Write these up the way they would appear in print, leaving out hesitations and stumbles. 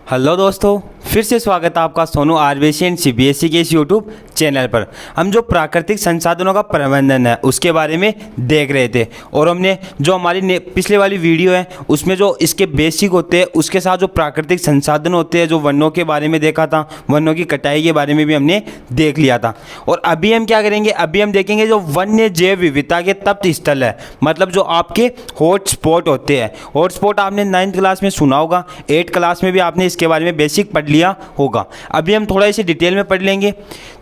Hello दोस्तों, फिर से स्वागत है आपका सोनू आरबीसी एंड सीबीएसई के इस यूट्यूब चैनल पर। हम जो प्राकृतिक संसाधनों का प्रबंधन है उसके बारे में देख रहे थे और हमने जो हमारी पिछले वाली वीडियो है उसमें जो इसके बेसिक होते हैं उसके साथ जो प्राकृतिक संसाधन होते हैं, जो वनों के बारे में देखा था, वनों की कटाई के बारे में भी हमने देख लिया था। और अभी हम क्या करेंगे, अभी हम देखेंगे जो वन्य जैव विविधता के तप्त स्थल है, मतलब जो आपके हॉट स्पॉट होते हैं। हॉट स्पॉट आपने 9th क्लास में सुना होगा, 8th क्लास में भी आपने इसके बारे में बेसिक पढ़ लिया होगा। अभी हम थोड़ा इसे डिटेल में पढ़ लेंगे।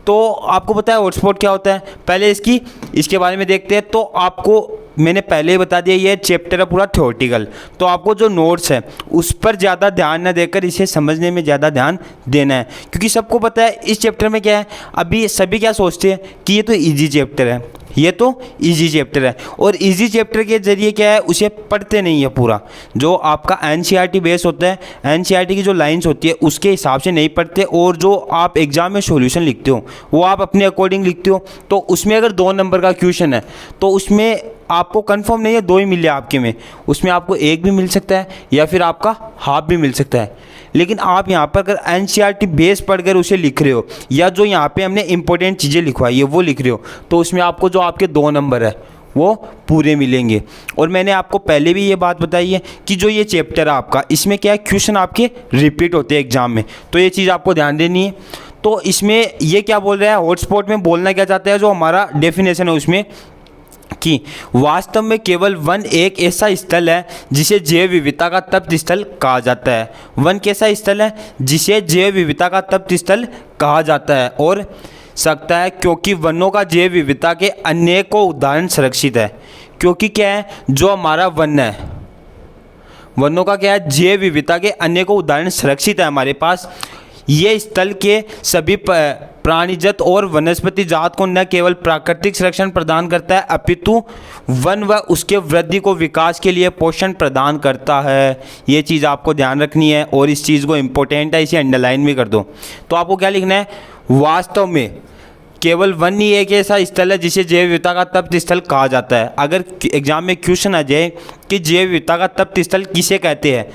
तो आपको पता है हॉटस्पॉट क्या होता है, पहले इसके बारे में देखते हैं। तो आपको मैंने पहले ही बता दिया, ये चैप्टर है पूरा थ्योरेटिकल, तो आपको जो नोट्स है उस पर ज़्यादा ध्यान न देकर इसे समझने में ज़्यादा ध्यान देना है, क्योंकि सबको पता है इस चैप्टर में क्या है। अभी सभी क्या सोचते हैं कि ये तो इजी चैप्टर है, ये तो इजी चैप्टर है, और इजी चैप्टर के जरिए क्या है उसे पढ़ते नहीं है पूरा। जो आपका एनसीईआरटी बेस होता है, एनसीईआरटी की जो लाइंस होती है उसके हिसाब से नहीं पढ़ते, और जो आप एग्ज़ाम में सॉल्यूशन लिखते हो वो आप अपने अकॉर्डिंग लिखते हो। तो उसमें अगर 2 नंबर का क्वेश्चन है तो उसमें आपको कंफर्म नहीं है 2 ही मिले आपके में, उसमें आपको 1 भी मिल सकता है या फिर आपका हाफ भी मिल सकता है। लेकिन आप यहाँ पर अगर एनसीईआरटी बेस पढ़कर उसे लिख रहे हो, या जो यहाँ पे हमने इंपॉर्टेंट चीज़ें लिखवाई है वो लिख रहे हो, तो उसमें आपको जो आपके 2 नंबर है वो पूरे मिलेंगे। और मैंने आपको पहले भी ये बात बताई है कि जो ये चैप्टर है आपका, इसमें क्या है, क्वेश्चन आपके रिपीट होते हैं एग्जाम में, तो ये चीज़ आपको ध्यान देनी है। तो इसमें ये क्या बोल रहा है, हॉटस्पॉट में बोलना क्या चाहता है, जो हमारा डेफिनेशन है उसमें कि वास्तव में केवल वन एक ऐसा स्थल है जिसे जैव विविधता का तप्त स्थल कहा जाता है। वन कैसा स्थल है जिसे जैव विविधता का तप्त स्थल कहा जाता है और सकता है, क्योंकि वनों का जैव विविधता के अनेकों उदाहरण संरक्षित है। क्योंकि क्या है, जो हमारा वन है, वनों का क्या है, जैव विविधता के अनेकों उदाहरण संरक्षित है हमारे पास। ये स्थल के सभी प्राणीजात और वनस्पति जात को न केवल प्राकृतिक संरक्षण प्रदान करता है, अपितु वन व उसके वृद्धि को विकास के लिए पोषण प्रदान करता है। ये चीज़ आपको ध्यान रखनी है, और इस चीज़ को इम्पोर्टेंट है, इसे अंडरलाइन भी कर दो। तो आपको क्या लिखना है, वास्तव में केवल वन ही एक ऐसा स्थल है जिसे जैव विविधता का तप्त स्थल कहा जाता है। अगर एग्जाम में क्वेश्चन आ जाए कि जैव विविधता का तप्त स्थल किसे कहते हैं,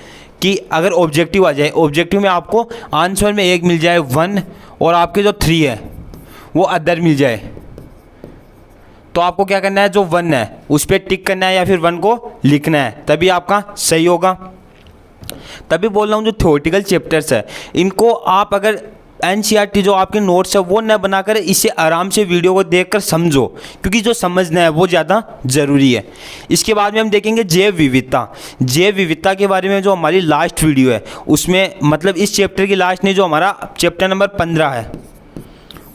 कि अगर ऑब्जेक्टिव आ जाए, ऑब्जेक्टिव में आपको आंसर में 1 मिल जाए वन, और आपके जो 3 है वो अदर मिल जाए, तो आपको क्या करना है, जो वन है उस पर टिक करना है या फिर वन को लिखना है, तभी आपका सही होगा। तभी बोल रहा हूँ जो थ्योरेटिकल चैप्टर्स है इनको आप अगर एनसीईआरटी जो आपके नोट्स है वो न बनाकर इसे आराम से वीडियो को देखकर समझो, क्योंकि जो समझना है वो ज़्यादा ज़रूरी है। इसके बाद में हम देखेंगे जैव विविधता। जैव विविधता के बारे में जो हमारी लास्ट वीडियो है उसमें, मतलब इस चैप्टर की लास्ट नहीं, जो हमारा चैप्टर नंबर 15 है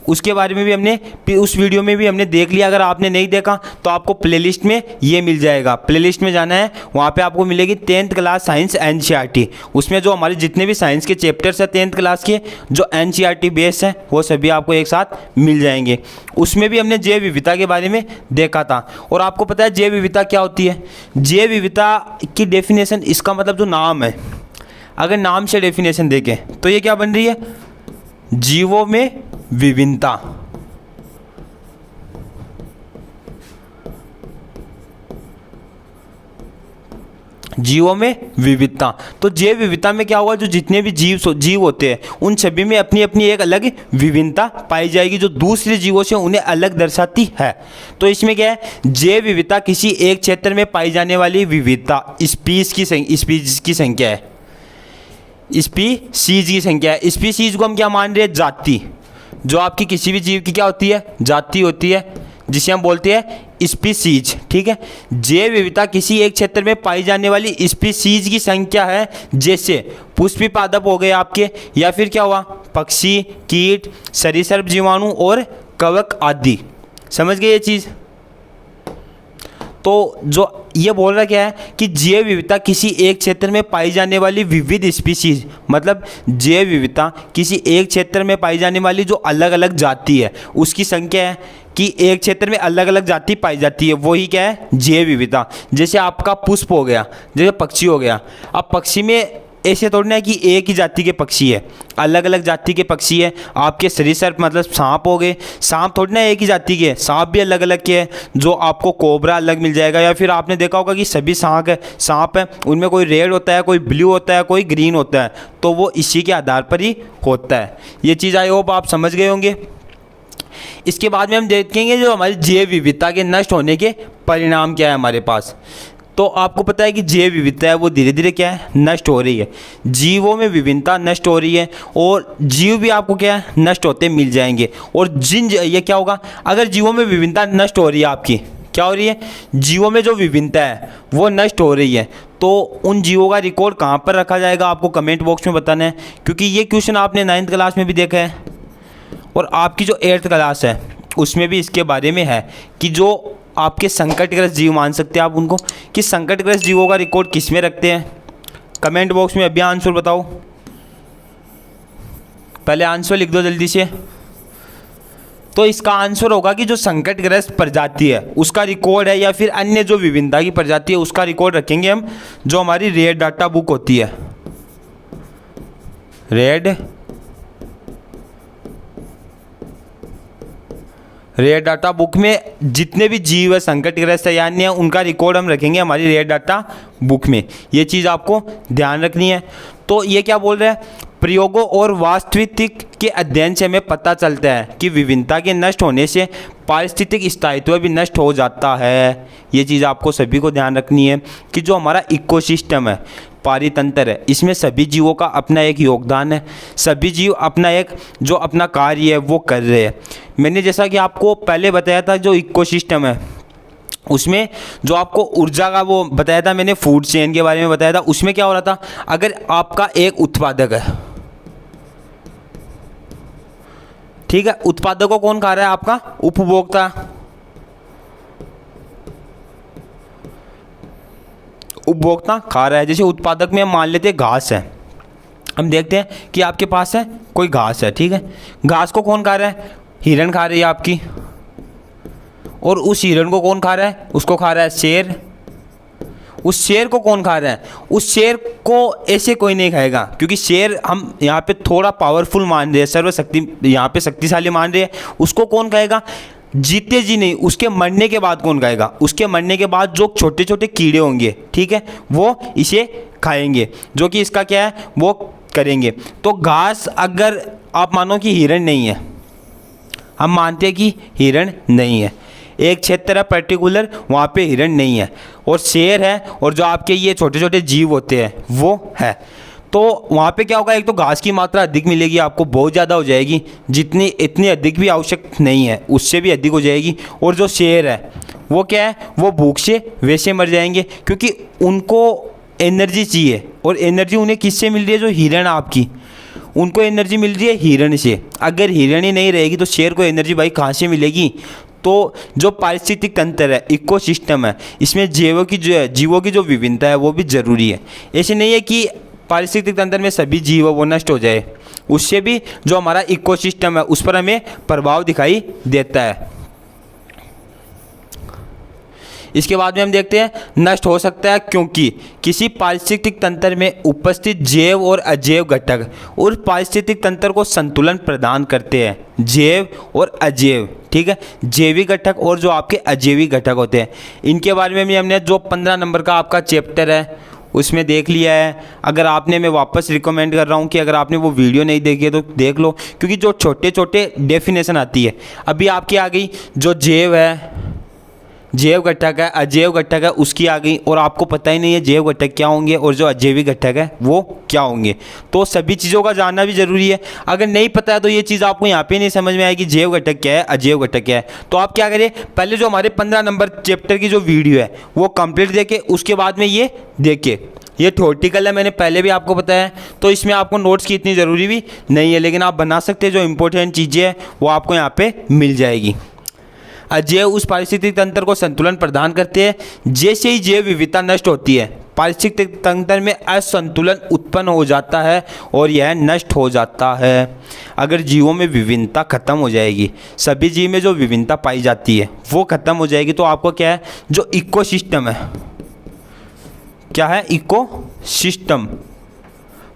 उसके बारे में भी हमने उस वीडियो में भी हमने देख लिया। अगर आपने नहीं देखा तो आपको प्लेलिस्ट में ये मिल जाएगा, प्लेलिस्ट में जाना है, वहाँ पे आपको मिलेगी 10th क्लास साइंस एनसीईआरटी। उसमें जो हमारे जितने भी साइंस के चैप्टर्स हैं 10th क्लास के, जो एनसीईआरटी बेस है वो सभी आपको एक साथ मिल जाएंगे। उसमें भी हमने जैव विविधता के बारे में देखा था। और आपको पता है जैव विविधता क्या होती है, जैव विविधता की डेफिनेशन, इसका मतलब जो नाम है, अगर नाम से डेफिनेशन देखें तो ये क्या बन रही है, जीवों में विभिन्नता। जीवों में विविधता। तो जैव विविधता में क्या होगा, जो जितने भी जीव होते हैं उन सभी में अपनी अपनी एक अलग विभिन्नता पाई जाएगी, जो दूसरे जीवों से उन्हें अलग दर्शाती है। तो इसमें क्या है, जैव विविधता किसी एक क्षेत्र में पाई जाने वाली विविधता, स्पीशीज की संख्या है, स्पीशीज की संख्या है। स्पीशीज को हम क्या मान रहे हैं, जाति। जो आपकी किसी भी जीव की क्या होती है, जाति होती है, जिसे हम बोलते हैं स्पीशीज, ठीक है। जैव विविधता किसी एक क्षेत्र में पाई जाने वाली स्पीशीज की संख्या है, जैसे पुष्पी पादप हो गए आपके, या फिर क्या हुआ, पक्षी, कीट, सरीसृप जीवाणु और कवक आदि। समझ गए ये चीज़। तो जो ये बोल रहा क्या है कि जैव विविधता किसी एक क्षेत्र में पाई जाने वाली विविध स्पीशीज, मतलब जैव विविधता किसी एक क्षेत्र में पाई जाने वाली जो अलग अलग जाति है उसकी संख्या है, कि एक क्षेत्र में अलग अलग जाति पाई जाती है, वही क्या है, जैव विविधता। जैसे आपका पुष्प हो गया, जैसे पक्षी हो गया। अब पक्षी में ऐसे थोड़ी ना है कि एक ही जाति के पक्षी है, अलग अलग जाति के पक्षी है। आपके सरीसृप मतलब सांप हो गए, सांप थोड़ी ना एक ही जाति के, सांप भी अलग अलग के हैं। जो आपको कोबरा अलग मिल जाएगा, या फिर आपने देखा होगा कि सभी सांप है उनमें कोई रेड होता है, कोई ब्लू होता है, कोई ग्रीन होता है, तो वो इसी के आधार पर ही होता है। ये चीज़ आई होप आप समझ गए होंगे। इसके बाद में हम देखेंगे जो हमारी जैव विविधता के नष्ट होने के परिणाम क्या है हमारे पास। तो आपको पता है कि जैव विविधता है वो धीरे धीरे क्या है, नष्ट हो रही है। जीवों में विभिन्नता नष्ट हो रही है और जीव भी आपको क्या है, नष्ट होते मिल जाएंगे। और ये क्या होगा, अगर जीवों में विभिन्नता नष्ट हो रही है, आपकी क्या हो रही है, जीवों में जो विभिन्नता है वो नष्ट हो रही है, तो उन जीवों का रिकॉर्ड कहाँ पर रखा जाएगा, आपको कमेंट बॉक्स में बताना है। क्योंकि ये क्वेश्चन आपने 9th क्लास में भी देखा है और आपकी जो 8th क्लास है उसमें भी इसके बारे में है कि जो आपके संकटग्रस्त जीव मान सकते हैं आप उनको, कि संकटग्रस्त जीवों का रिकॉर्ड किस में रखते हैं। कमेंट बॉक्स में अभी आंसर बताओ, पहले आंसर लिख दो जल्दी से। तो इसका आंसर होगा कि जो संकटग्रस्त प्रजाति है उसका रिकॉर्ड है, या फिर अन्य जो विभिन्नता की प्रजाति है उसका रिकॉर्ड रखेंगे हम, जो हमारी रेड डाटा बुक होती है। रेड डाटा बुक में जितने भी जीव है संकटग्रस्त है यानी उनका रिकॉर्ड हम रखेंगे हमारी रेड डाटा बुक में। ये चीज़ आपको ध्यान रखनी है। तो ये क्या बोल रहा है, प्रयोगों और वास्तविक के अध्ययन से हमें पता चलता है कि विभिन्नता के नष्ट होने से पारिस्थितिक स्थायित्व भी नष्ट हो जाता है। ये चीज़ आपको सभी को ध्यान रखनी है कि जो हमारा इकोसिस्टम है, पारितंत्र है, इसमें सभी जीवों का अपना एक योगदान है। सभी जीव अपना एक जो अपना कार्य है वो कर रहे हैं। मैंने जैसा कि आपको पहले बताया था, जो इकोसिस्टम है उसमें जो आपको ऊर्जा का वो बताया था मैंने, फूड चेन के बारे में बताया था। उसमें क्या हो रहा था, अगर आपका एक उत्पादक है, ठीक है, उत्पादक को कौन खा रहा है, आपका उपभोक्ता। उपभोक्ता खा रहा है। जैसे उत्पादक में हम मान लेते हैं घास है, हम देखते हैं कि आपके पास है कोई घास है, ठीक है, घास को कौन खा रहा है, हिरण खा रही है आपकी, और उस हिरण को कौन खा रहा है, उसको खा रहा है शेर। उस शेर को कौन खा रहा है, उस शेर को ऐसे कोई नहीं खाएगा, क्योंकि शेर हम यहाँ पे थोड़ा पावरफुल मान रहे हैं, सर्वशक्ति यहाँ पे शक्तिशाली मान रहे हैं। उसको कौन खाएगा, जीते जी नहीं, उसके मरने के बाद कौन खाएगा, उसके मरने के बाद जो छोटे छोटे कीड़े होंगे, ठीक है, वो इसे खाएंगे, जो कि इसका क्या है वो करेंगे। तो घास अगर आप मानो कि हिरण नहीं है, हम मानते हैं कि हिरण नहीं है, एक क्षेत्र है पर्टिकुलर वहाँ पे हिरण नहीं है, और शेर है, और जो आपके ये छोटे छोटे जीव होते हैं वो है, तो वहाँ पे क्या होगा, एक तो घास की मात्रा अधिक मिलेगी आपको, बहुत ज़्यादा हो जाएगी, जितनी इतनी अधिक भी आवश्यक नहीं है, उससे भी अधिक हो जाएगी। और जो शेर है वो क्या है, वो भूख से वैसे मर जाएंगे, क्योंकि उनको एनर्जी चाहिए, और एनर्जी उन्हें किससे मिल रही है, जो हिरण आपकी, उनको एनर्जी मिल रही है हिरण से। अगर हिरण ही नहीं रहेगी तो शेर को एनर्जी भाई कहाँ से मिलेगी। तो जो पारिस्थितिक तंत्र है, इकोसिस्टम है, इसमें जीवों की जो विभिन्नता है वो भी ज़रूरी है। ऐसे नहीं है कि पारिस्थितिक तंत्र में सभी जीव वो नष्ट हो जाए, उससे भी जो हमारा इकोसिस्टम है उस पर हमें प्रभाव दिखाई देता है। इसके बाद में हम देखते हैं नष्ट हो सकता है क्योंकि किसी पारिस्थितिक तंत्र में उपस्थित जैव और अजैव घटक और पारिस्थितिक तंत्र को संतुलन प्रदान करते हैं। जैव और अजैव, ठीक है, जैविक घटक और जो आपके अजैविक घटक होते हैं, इनके बारे में भी हमने जो 15 नंबर का आपका चैप्टर है उसमें देख लिया है। अगर आपने, मैं वापस रिकमेंड कर रहा हूँ कि अगर आपने वो वीडियो नहीं देखी है तो देख लो, क्योंकि जो छोटे छोटे डेफिनेशन आती है अभी आपकी आ गई, जो जैव है, जैव घटक है, अजैव घटक है, उसकी आ गई, और आपको पता ही नहीं है जैव घटक क्या होंगे और जो अजैविक घटक है वो क्या होंगे। तो सभी चीज़ों का जानना भी ज़रूरी है। अगर नहीं पता है तो ये चीज़ आपको यहाँ पे नहीं समझ में आएगी, जैव घटक क्या है, अजैव घटक क्या है। तो आप क्या करें, पहले जो हमारे 15 नंबर चैप्टर की जो वीडियो है वो कंप्लीट देखे, उसके बाद में ये देखे। ये थ्योरेटिकल है, मैंने पहले भी आपको बताया है, तो इसमें आपको नोट्स की इतनी ज़रूरी भी नहीं है, लेकिन आप बना सकते हैं। जो इंपॉर्टेंट चीज़ें हैं वो आपको यहाँ पे मिल जाएगी। अजैव उस पारिस्थितिक तंत्र को संतुलन प्रदान करते हैं। जैसे ही जैव विविधता नष्ट होती है, पारिस्थितिक तंत्र में असंतुलन उत्पन्न हो जाता है और यह नष्ट हो जाता है। अगर जीवों में विभिन्नता खत्म हो जाएगी, सभी जीव में जो विभिन्नता पाई जाती है वो खत्म हो जाएगी, तो आपको क्या है, जो इकोसिस्टम है, क्या है, इकोसिस्टम,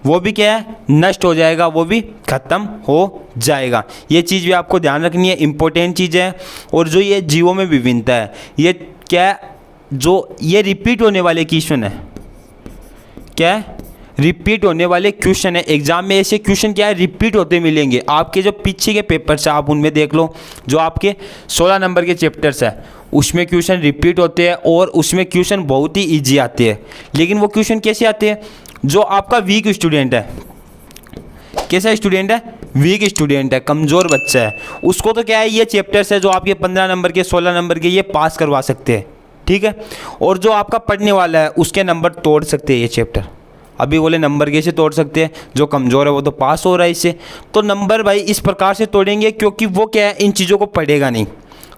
वो भी क्या है, नष्ट हो जाएगा, वो भी ख़त्म हो जाएगा। ये चीज़ भी आपको ध्यान रखनी है, इम्पोर्टेंट चीज़ है। और जो ये जीवों में विभिन्नता है, ये क्या है, जो ये रिपीट होने वाले क्वेश्चन है, क्या है, रिपीट होने वाले क्वेश्चन है। एग्जाम में ऐसे क्वेश्चन क्या है, रिपीट होते मिलेंगे। आपके जो पीछे के पेपर्स है आप उनमें देख लो, जो आपके 16 नंबर के चैप्टर्स है उसमें क्वेश्चन रिपीट होते हैं और उसमें क्वेश्चन बहुत ही ईजी आते हैं। लेकिन वो क्वेश्चन कैसे आते हैं, जो आपका वीक स्टूडेंट है, कैसा स्टूडेंट है, वीक स्टूडेंट है, कमज़ोर बच्चा है, उसको तो क्या है, ये चैप्टर्स है जो आपके 15 नंबर के 16 नंबर के ये पास करवा सकते हैं, ठीक है। और जो आपका पढ़ने वाला है उसके नंबर तोड़ सकते हैं ये चैप्टर। अभी बोले नंबर कैसे तोड़ सकते हैं, जो कमज़ोर है वो तो पास हो रहा है इससे। तो नंबर भाई इस प्रकार से तोड़ेंगे क्योंकि वो क्या है, इन चीज़ों को पढ़ेगा नहीं।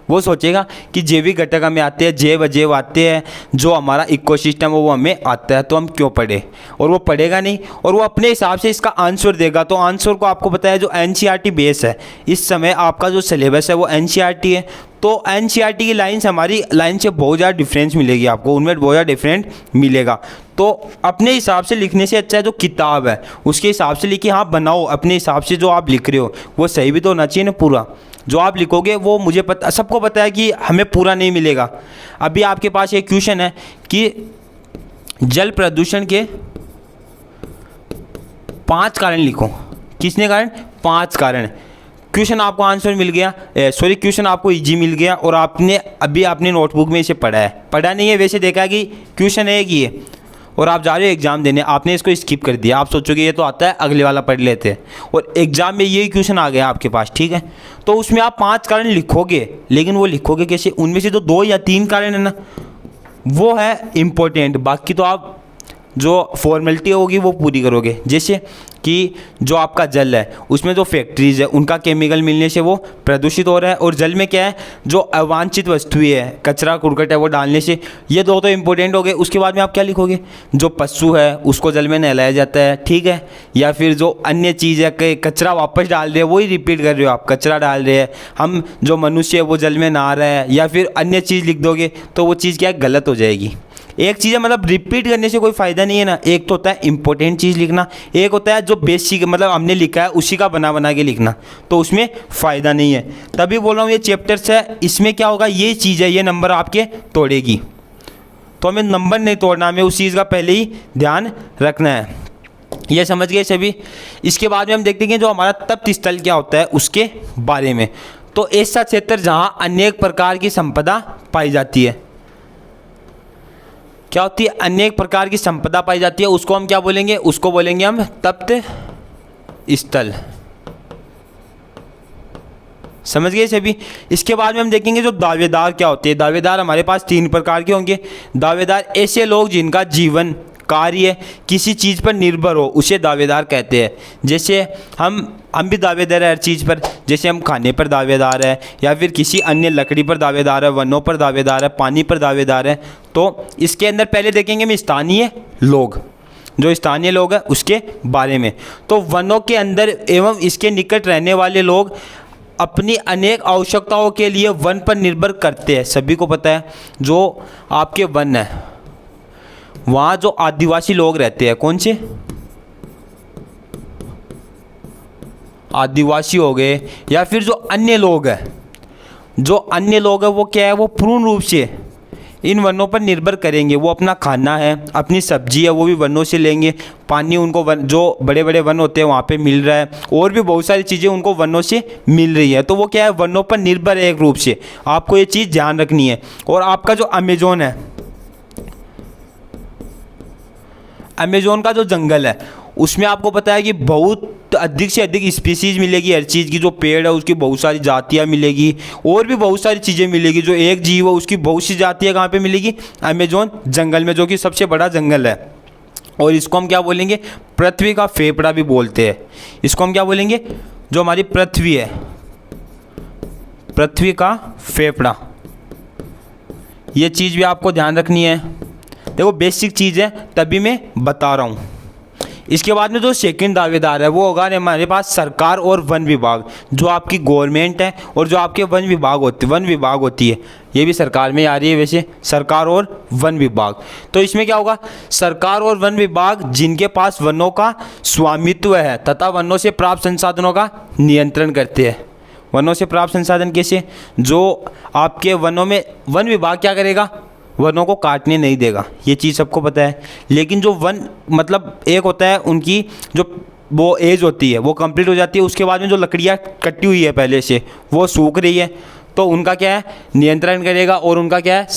वो सोचेगा कि जैविक घटक हमें आते हैं, जैव अजैव आते हैं, जो हमारा इकोसिस्टम है वो हमें आता है, तो हम क्यों पढ़े। और वो पढ़ेगा नहीं और वो अपने हिसाब से इसका आंसर देगा। तो आंसर को आपको पता है जो एनसीईआरटी बेस है, इस समय आपका जो सिलेबस है वो एनसीईआरटी है। तो एनसीईआरटी की लाइन्स हमारी लाइन से बहुत ज़्यादा डिफरेंस मिलेगी आपको, उनमें बहुत ज़्यादा डिफरेंट मिलेगा। तो अपने हिसाब से लिखने से अच्छा है जो किताब है उसके हिसाब से लिखिए। हाँ बनाओ अपने हिसाब से, जो आप लिख रहे हो वो सही भी तो होना चाहिए ना पूरा। जो आप लिखोगे वो मुझे पता, सबको पता है कि हमें पूरा नहीं मिलेगा। अभी आपके पास एक क्वेश्चन है कि जल प्रदूषण के 5 कारण लिखो। किसने कारण, 5 कारण। क्वेश्चन आपको आंसर मिल गया, सॉरी क्वेश्चन आपको इजी मिल गया और आपने अभी अपनी नोटबुक में इसे पढ़ा है, पढ़ा नहीं है वैसे देखा कि क्वेश्चन है कि ये, और आप जा रहे हो एग्जाम देने, आपने इसको स्किप कर दिया। आप सोचोगे ये तो आता है, अगले वाला पढ़ लेते हैं, और एग्जाम में यही क्वेश्चन आ गया आपके पास, ठीक है। तो उसमें आप 5 कारण लिखोगे, लेकिन वो लिखोगे कैसे, उनमें से तो 2 या 3 कारण है ना वो है इम्पोर्टेंट, बाकी तो आप जो फॉर्मेलिटी होगी वो पूरी करोगे। जैसे कि जो आपका जल है उसमें जो फैक्ट्रीज़ है उनका केमिकल मिलने से वो प्रदूषित हो रहा है, और जल में क्या है जो अवांछित वस्तुएं है, कचरा कुरकट है, वो डालने से, ये 2 तो इम्पोर्टेंट हो गए। उसके बाद में आप क्या लिखोगे, जो पशु है उसको जल में नहलाया जाता है, ठीक है, या फिर जो अन्य चीज़ है कि कचरा वापस डाल रहे हैं, वही रिपीट कर रहे हो आप, कचरा डाल रहे हैं हम, जो मनुष्य है वो जल में नहा रहा है, या फिर अन्य चीज़ लिख दोगे तो वो चीज़ क्या है, गलत हो जाएगी। एक चीज़ है, मतलब रिपीट करने से कोई फ़ायदा नहीं है ना। एक तो होता है इंपॉर्टेंट चीज़ लिखना, एक होता है जो बेसिक मतलब हमने लिखा है उसी का बना बना के लिखना, तो उसमें फ़ायदा नहीं है। तभी बोल रहा हूँ ये चैप्टर्स है, इसमें क्या होगा, ये चीज़ है, ये नंबर आपके तोड़ेगी। तो हमें नंबर नहीं तोड़ना, हमें उस चीज़ का पहले ही ध्यान रखना है। ये समझ गए सभी। इसके बाद में हम देखते हैं जो हमारा तप्त स्थल क्या होता है उसके बारे में। तो ऐसा क्षेत्र जहाँ अनेक प्रकार की संपदा पाई जाती है, क्या होती है, अनेक प्रकार की संपदा पाई जाती है, उसको हम क्या बोलेंगे, उसको बोलेंगे हम तप्त स्थल। समझ गए सभी। इसके बाद में हम देखेंगे जो दावेदार क्या होते हैं। दावेदार हमारे पास 3 प्रकार के होंगे। दावेदार ऐसे लोग जिनका जीवन कार्य किसी चीज़ पर निर्भर हो, उसे दावेदार कहते हैं। जैसे हम भी दावेदार है हर चीज़ पर, जैसे हम खाने पर दावेदार है, या फिर किसी अन्य लकड़ी पर दावेदार है, वनों पर दावेदार है, पानी पर दावेदार है। तो इसके अंदर पहले देखेंगे हम स्थानीय लोग, जो स्थानीय लोग हैं उसके बारे में। तो वनों के अंदर एवं इसके निकट रहने वाले लोग अपनी अनेक आवश्यकताओं के लिए वन पर निर्भर करते हैं। सभी को पता है जो आपके वन है वहाँ जो आदिवासी लोग रहते हैं, कौन से आदिवासी हो गए, या फिर जो अन्य लोग हैं, जो अन्य लोग हैं वो क्या है, वो पूर्ण रूप से इन वनों पर निर्भर करेंगे। वो अपना खाना है, अपनी सब्जी है वो भी वनों से लेंगे, पानी उनको जो बड़े बड़े वन होते हैं वहाँ पे मिल रहा है, और भी बहुत सारी चीज़ें उनको वनों से मिल रही है। तो वो क्या है, वनों पर निर्भर है एक रूप से। आपको ये चीज़ ध्यान रखनी है। और आपका जो अमेजोन है, अमेजोन का जो जंगल है उसमें आपको पता है कि बहुत अधिक से अधिक स्पीसीज़ मिलेगी हर चीज़ की। जो पेड़ है उसकी बहुत सारी जातियाँ मिलेगी, और भी बहुत सारी चीज़ें मिलेगी। जो एक जीव है उसकी बहुत सी जातियाँ कहाँ पे मिलेगी, अमेजोन जंगल में, जो कि सबसे बड़ा जंगल है। और इसको हम क्या बोलेंगे, पृथ्वी का फेफड़ा भी बोलते हैं। इसको हम क्या बोलेंगे, जो हमारी पृथ्वी है, पृथ्वी का फेफड़ा। ये चीज़ भी आपको ध्यान रखनी है। देखो बेसिक चीज़ है तभी मैं बता रहा हूँ। इसके बाद में जो सेकंड दावेदार है वो होगा हमारे पास सरकार और वन विभाग, जो आपकी गवर्नमेंट है और जो आपके वन विभाग होती है, ये भी सरकार में आ रही है वैसे, सरकार और वन विभाग। तो इसमें क्या होगा, सरकार और वन विभाग जिनके पास वनों का स्वामित्व है तथा वनों से प्राप्त संसाधनों का नियंत्रण करते हैं। वनों से प्राप्त संसाधन कैसे, जो आपके वनों में वन विभाग क्या करेगा, वनों को काटने नहीं देगा, ये चीज़ सबको पता है। लेकिन जो वन मतलब एक होता है उनकी जो वो एज होती है वो कंप्लीट हो जाती है, उसके बाद में जो लकड़ियाँ कटी हुई है पहले से वो सूख रही है, तो उनका क्या है नियंत्रण करेगा और उनका क्या है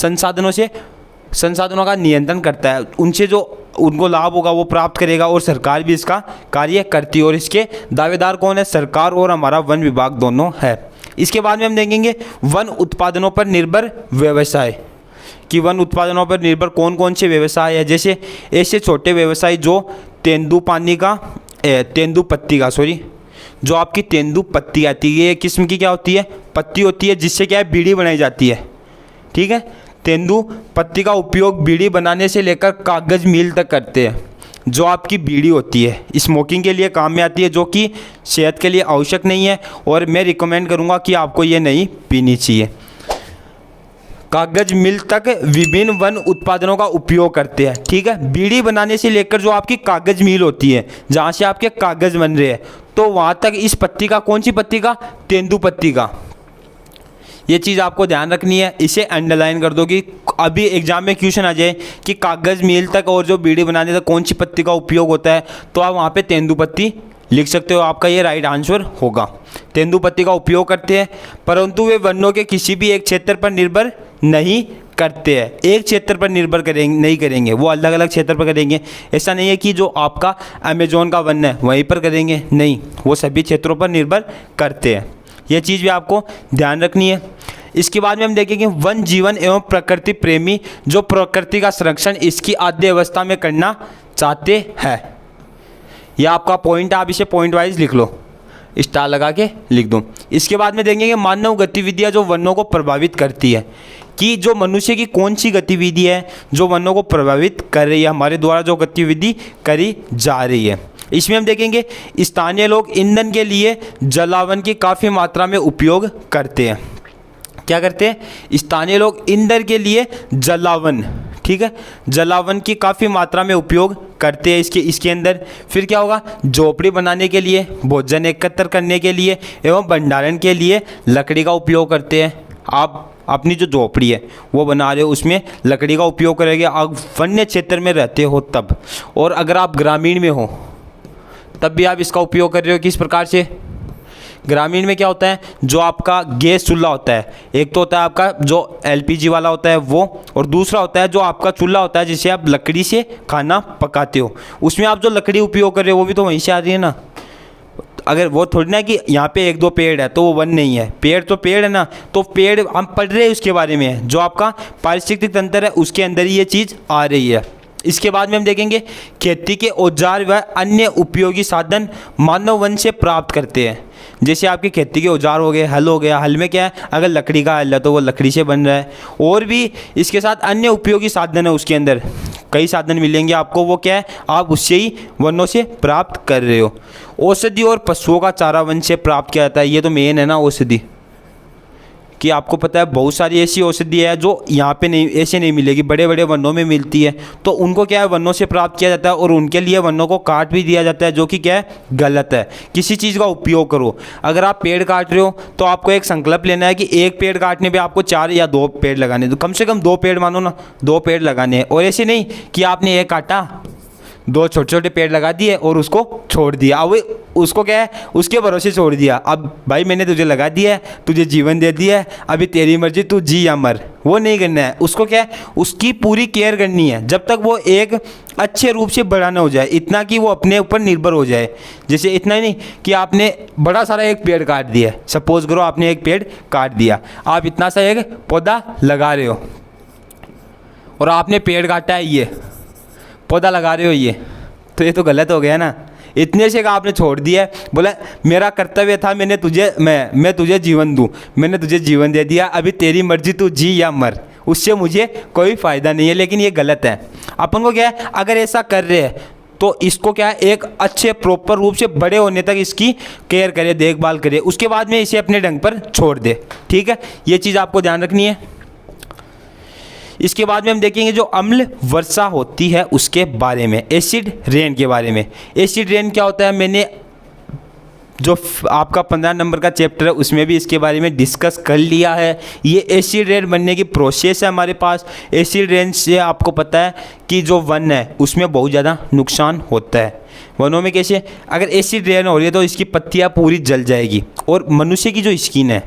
संसाधनों का नियंत्रण करता है, उनसे जो उनको लाभ होगा वो प्राप्त करेगा और सरकार भी इसका कार्य करती है। और इसके दावेदार कौन है, सरकार और हमारा वन विभाग दोनों है। इसके बाद में हम देखेंगे वन उत्पादनों पर निर्भर व्यवसाय, कि वन उत्पादनों पर निर्भर कौन कौन से व्यवसाय है। जैसे ऐसे छोटे व्यवसाय जो जो आपकी तेंदूपत्ती आती है, ये किस्म की क्या होती है, पत्ती होती है, जिससे क्या है बीड़ी बनाई जाती है। ठीक है, तेंदूपत्ती का उपयोग बीड़ी बनाने से लेकर कागज़ मील तक करते हैं। जो आपकी बीड़ी होती है स्मोकिंग के लिए काम में आती है, जो कि सेहत के लिए आवश्यक नहीं है और मैं रिकमेंड करूँगा कि आपको ये नहीं पीनी चाहिए। कागज मिल तक विभिन्न वन उत्पादनों का उपयोग करते हैं। ठीक है, बीड़ी बनाने से लेकर जो आपकी कागज मिल होती है जहाँ से आपके कागज़ बन रहे हैं, तो वहाँ तक इस पत्ती का, कौन सी पत्ती का, तेंदूपत्ती का। ये चीज़ आपको ध्यान रखनी है, इसे अंडरलाइन कर दो कि अभी एग्जाम में क्वेश्चन आ जाए कि कागज़ मिल तक और जो बीड़ी बनाने तक कौन सी पत्ती का उपयोग होता है, तो आप वहाँ पे तेंदूपत्ती लिख सकते हो, आपका ये राइट आंसर होगा। तेंदूपत्ती का उपयोग करते हैं, परंतु वे वनों के किसी भी एक क्षेत्र पर निर्भर नहीं करते हैं। एक क्षेत्र पर निर्भर नहीं करेंगे, वो अलग अलग क्षेत्र पर करेंगे। ऐसा नहीं है कि जो आपका अमेजोन का वन है वहीं पर करेंगे, नहीं, वो सभी क्षेत्रों पर निर्भर करते हैं। ये चीज़ भी आपको ध्यान रखनी है। इसके बाद में हम देखेंगे वन जीवन एवं प्रकृति प्रेमी जो प्रकृति का संरक्षण इसकी आद्य अवस्था में करना चाहते हैं। यह आपका पॉइंट, आप इसे पॉइंट वाइज लिख लो, स्टार लगा के लिख दो। इसके बाद में देखेंगे मानव गतिविधियां जो वनों को प्रभावित करती है, कि जो मनुष्य की कौन सी गतिविधि है जो वनों को प्रभावित कर रही है, हमारे द्वारा जो गतिविधि करी जा रही है। इसमें हम देखेंगे स्थानीय लोग ईंधन के लिए जलावन की काफ़ी मात्रा में उपयोग करते हैं। क्या करते हैं, स्थानीय लोग ईंधन के लिए जलावन, ठीक है, जलावन की काफ़ी मात्रा में उपयोग करते हैं इसके अंदर। फिर क्या होगा, झोपड़ी बनाने के लिए, भोजन एकत्र करने के लिए एवं भंडारण के लिए लकड़ी का उपयोग करते हैं। आप अपनी जो झोपड़ी है वो बना रहे हो, उसमें लकड़ी का उपयोग करेंगे, आप वन्य क्षेत्र में रहते हो तब, और अगर आप ग्रामीण में हो तब भी आप इसका उपयोग कर रहे हो। किस प्रकार से, ग्रामीण में क्या होता है, जो आपका गैस चूल्हा होता है, एक तो होता है आपका जो एलपीजी वाला होता है वो, और दूसरा होता है जो आपका चूल्हा होता है जिसे आप लकड़ी से खाना पकाते हो। उसमें आप जो लकड़ी उपयोग कर रहे हो वो भी तो वहीं से आ रही है ना। अगर वो थोड़ी ना कि यहाँ पे एक दो पेड़ है तो वो वन नहीं है, पेड़ तो पेड़ है ना, तो पेड़ हम पढ़ रहे हैं उसके बारे में, जो आपका पारिस्थितिक तंत्र है उसके अंदर ही ये चीज़ आ रही है। इसके बाद में हम देखेंगे खेती के औजार व अन्य उपयोगी साधन मानव वन से प्राप्त करते हैं। जैसे आपके खेती के औजार हो गए, हल हो गया, हल में क्या है, अगर लकड़ी का हल है तो वो लकड़ी से बन रहा है, और भी इसके साथ अन्य उपयोगी साधन है, उसके अंदर कई साधन मिलेंगे आपको, वो क्या है, आप उससे ही वनों से प्राप्त कर रहे हो। औषधि और पशुओं का चारा वन से प्राप्त किया जाता है, ये तो मेन है ना औषधि, कि आपको पता है बहुत सारी ऐसी औषधि है जो यहाँ पे नहीं, ऐसे नहीं मिलेगी, बड़े बड़े वनों में मिलती है, तो उनको क्या है वनों से प्राप्त किया जाता है, और उनके लिए वनों को काट भी दिया जाता है, जो कि क्या है गलत है। किसी चीज़ का उपयोग करो, अगर आप पेड़ काट रहे हो तो आपको एक संकल्प लेना है कि एक पेड़ काटने पे आपको 4 या 2 पेड़ लगाने, तो कम से कम 2 पेड़ मानो ना, 2 पेड़ लगाने हैं। और ऐसे नहीं कि आपने एक काटा, 2 छोटे छोटे पेड़ लगा दिए और उसको छोड़ दिया, अब उसको क्या है उसके भरोसे छोड़ दिया। अब भाई मैंने तुझे लगा दिया है, तुझे जीवन दे दिया है, अभी तेरी मर्जी, तू जी या मर, वो नहीं करना है। उसको क्या है, उसकी पूरी केयर करनी है जब तक वो एक अच्छे रूप से बड़ा ना हो जाए, इतना कि वो अपने ऊपर निर्भर हो जाए। जैसे इतना ही नहीं कि आपने बड़ा सारा एक पेड़ काट दिया, सपोज करो आपने एक पेड़ काट दिया, आप इतना सा एक पौधा लगा रहे हो, और आपने पेड़ काटा है, ये पौधा लगा रहे हो, ये तो ये तो गलत हो गया ना। इतने से का आपने छोड़ दिया, बोला मेरा कर्तव्य था, मैंने तुझे मैं तुझे जीवन दूं, मैंने तुझे जीवन दे दिया, अभी तेरी मर्जी, तू जी या मर, उससे मुझे कोई फ़ायदा नहीं है। लेकिन ये गलत है। अपन को क्या है, अगर ऐसा कर रहे हैं तो इसको क्या है, एक अच्छे प्रॉपर रूप से बड़े होने तक इसकी केयर करे, देखभाल करे, उसके बाद में इसे अपने ढंग पर छोड़ दे। ठीक है, ये चीज़ आपको ध्यान रखनी है। इसके बाद में हम देखेंगे जो अम्ल वर्षा होती है उसके बारे में, एसिड रेन के बारे में। एसिड रेन क्या होता है, मैंने जो आपका 15 नंबर का चैप्टर है उसमें भी इसके बारे में डिस्कस कर लिया है। ये एसिड रेन बनने की प्रोसेस है हमारे पास। एसिड रेन से आपको पता है कि जो वन है उसमें बहुत ज़्यादा नुकसान होता है। वनों में कैसे, अगर एसिड रेन हो रही है तो इसकी पत्तियाँ पूरी जल जाएगी, और मनुष्य की जो स्किन है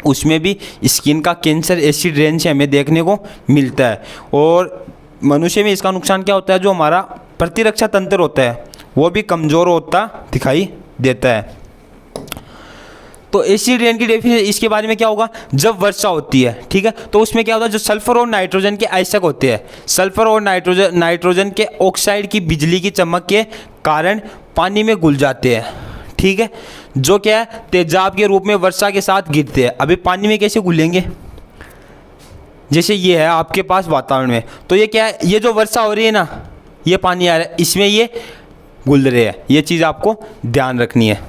उसमें भी स्किन का कैंसर एसिड रेन से हमें देखने को मिलता है। और मनुष्य में इसका नुकसान क्या होता है, जो हमारा प्रतिरक्षा तंत्र होता है वो भी कमज़ोर होता दिखाई देता है। तो एसिड रेन की डेफिनेशन इसके बारे में क्या होगा, जब वर्षा होती है, ठीक है, तो उसमें क्या होता है, जो सल्फर और नाइट्रोजन के आयस्क होते हैं, सल्फर और नाइट्रोजन के ऑक्साइड की बिजली की चमक के कारण पानी में घुल जाते हैं। ठीक है, जो क्या है, तेजाब के रूप में वर्षा के साथ गिरते हैं। अभी पानी में कैसे घुलेंगे, जैसे ये है आपके पास वातावरण में, तो ये क्या है, ये जो वर्षा हो रही है ना, ये पानी आ रहा है, इसमें ये घुल रहे हैं। ये चीज़ आपको ध्यान रखनी है।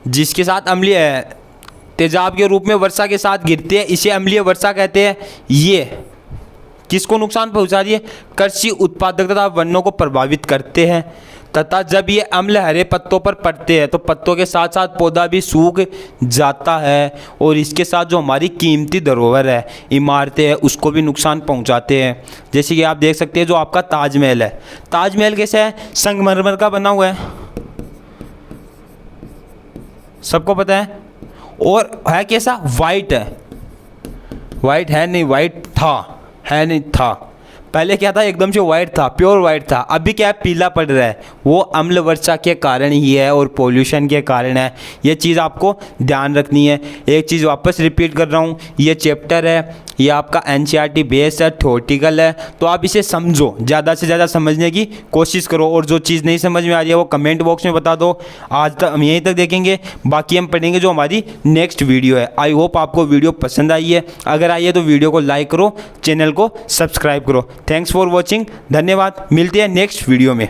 जिसके साथ अम्लीय है, तेजाब के रूप में वर्षा के साथ गिरते हैं, इसे अम्लीय वर्षा कहते हैं। ये किसको नुकसान पहुंचा रही है, कृषि उत्पादकता तथा वनों को प्रभावित करते हैं। तथा जब ये अम्ल हरे पत्तों पर पड़ते हैं तो पत्तों के साथ साथ पौधा भी सूख जाता है, और इसके साथ जो हमारी कीमती धरोहर है, इमारतें हैं, उसको भी नुकसान पहुंचाते हैं। जैसे कि आप देख सकते हैं जो आपका ताजमहल है, ताजमहल कैसे है, संगमरमर का बना हुआ है, सबको पता है, और है कैसा, वाइट है, वाइट है नहीं, वाइट था, है नहीं था, पहले क्या था, एकदम से वाइट था, प्योर वाइट था, अभी क्या है, पीला पड़ रहा है। वो अम्ल वर्षा के कारण ही है और पोल्यूशन के कारण है। ये चीज़ आपको ध्यान रखनी है। एक चीज़ वापस रिपीट कर रहा हूँ, ये चैप्टर है, ये आपका NCERT बेस है, थ्योरेटिकल है, तो आप इसे समझो, ज़्यादा से ज़्यादा समझने की कोशिश करो, और जो चीज़ नहीं समझ में आ रही है वो कमेंट बॉक्स में बता दो। आज तक हम यहीं तक देखेंगे, बाकी हम पढ़ेंगे जो हमारी नेक्स्ट वीडियो है। आई होप आपको वीडियो पसंद आई है, अगर आई है तो वीडियो को लाइक करो, चैनल को सब्सक्राइब करो। थैंक्स फॉर वॉचिंग, धन्यवाद, मिलते हैं नेक्स्ट वीडियो में।